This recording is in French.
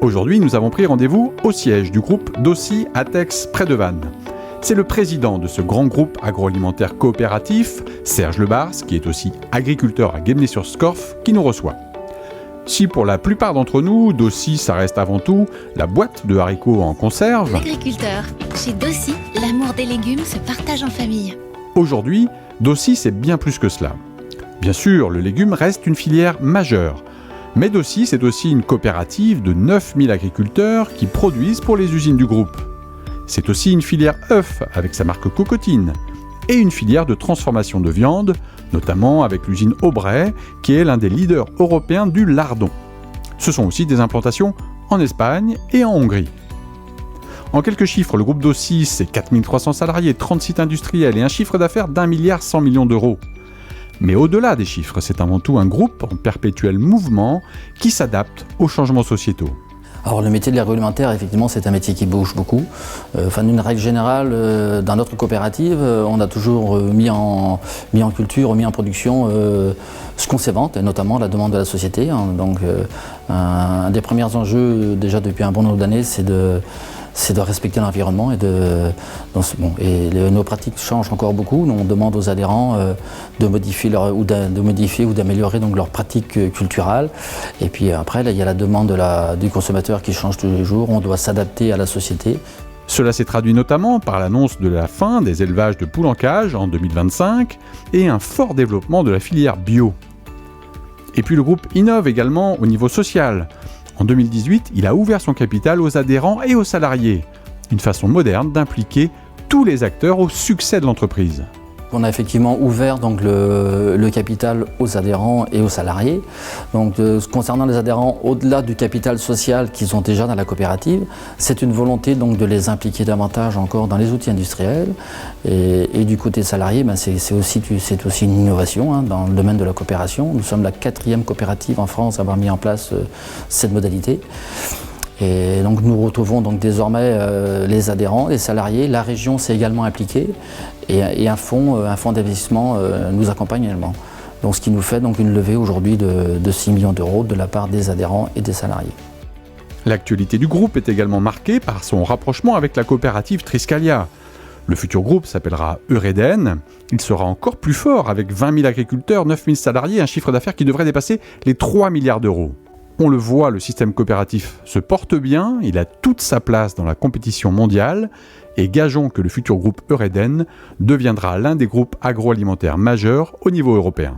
Aujourd'hui, nous avons pris rendez-vous au siège du groupe Dossi Atex près de Vannes. C'est le président de ce grand groupe agroalimentaire coopératif, Serge Lebars, qui est aussi agriculteur à Guémené-sur-Scorff, qui nous reçoit. Si pour la plupart d'entre nous, Dossi, ça reste avant tout la boîte de haricots en conserve. L'agriculteur. Chez Dossi, l'amour des légumes se partage en famille. Aujourd'hui, Dossi, c'est bien plus que cela. Bien sûr, le légume reste une filière majeure. Mais Dossi, c'est aussi une coopérative de 9000 agriculteurs qui produisent pour les usines du groupe. C'est aussi une filière œufs avec sa marque Cocotine et une filière de transformation de viande, notamment avec l'usine Aubray, qui est l'un des leaders européens du lardon. Ce sont aussi des implantations en Espagne et en Hongrie. En quelques chiffres, le groupe Dossi, c'est 4300 salariés, 30 sites industriels et un chiffre d'affaires d'1,1 milliard d'euros. Mais au-delà des chiffres, c'est avant tout un groupe en perpétuel mouvement qui s'adapte aux changements sociétaux. Alors le métier de l'agroalimentaire, effectivement, c'est un métier qui bouge beaucoup. D'une règle générale, dans notre coopérative, on a toujours mis en culture, mis en production ce qu'on s'invente, et notamment la demande de la société. Donc un des premiers enjeux, déjà depuis un bon nombre d'années, c'est de respecter l'environnement nos pratiques changent encore beaucoup. On demande aux adhérents de modifier ou d'améliorer donc leurs pratiques culturales. Et puis après, là, il y a la demande du consommateur qui change tous les jours. On doit s'adapter à la société. Cela s'est traduit notamment par l'annonce de la fin des élevages de poules en cage en 2025 et un fort développement de la filière bio. Et puis le groupe innove également au niveau social. En 2018, il a ouvert son capital aux adhérents et aux salariés, une façon moderne d'impliquer tous les acteurs au succès de l'entreprise. On a effectivement ouvert donc, le capital aux adhérents et aux salariés. Donc, concernant les adhérents, au-delà du capital social qu'ils ont déjà dans la coopérative, c'est une volonté donc, de les impliquer davantage encore dans les outils industriels. Et du côté salarié, c'est aussi une innovation dans le domaine de la coopération. Nous sommes la 4e coopérative en France à avoir mis en place cette modalité. Et donc nous retrouvons donc désormais les adhérents, les salariés, la région s'est également impliquée et un fonds d'investissement nous accompagne également. Donc ce qui nous fait donc une levée aujourd'hui de 6 millions d'euros de la part des adhérents et des salariés. L'actualité du groupe est également marquée par son rapprochement avec la coopérative Triskalia. Le futur groupe s'appellera Eureden. Il sera encore plus fort avec 20 000 agriculteurs, 9 000 salariés, un chiffre d'affaires qui devrait dépasser les 3 milliards d'euros. On le voit, le système coopératif se porte bien, il a toute sa place dans la compétition mondiale et gageons que le futur groupe Eureden deviendra l'un des groupes agroalimentaires majeurs au niveau européen.